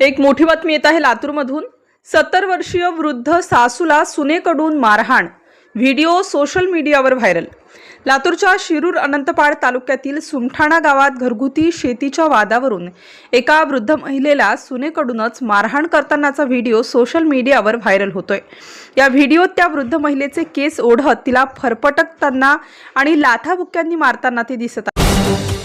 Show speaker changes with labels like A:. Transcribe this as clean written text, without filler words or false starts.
A: एक मोठी बातमी येत आहे लातूरमधून। 70 वर्षीय वृद्ध सासूला सुनेकडून मारहाण, व्हिडिओ सोशल मीडियावर व्हायरल। लातूरच्या शिरूर अनंतपाळ तालुक्यातील सुमठाणा गावात घरगुती शेतीच्या वादावरून एका वृद्ध महिलेला सुनेकडूनच मारहाण करतानाचा व्हिडिओ सोशल मीडियावर व्हायरल होतोय। या व्हिडिओत त्या वृद्ध महिलेचे केस ओढत तिला फरफटकताना आणि लाथाबुक्क्यांनी मारताना ते दिसत आहे।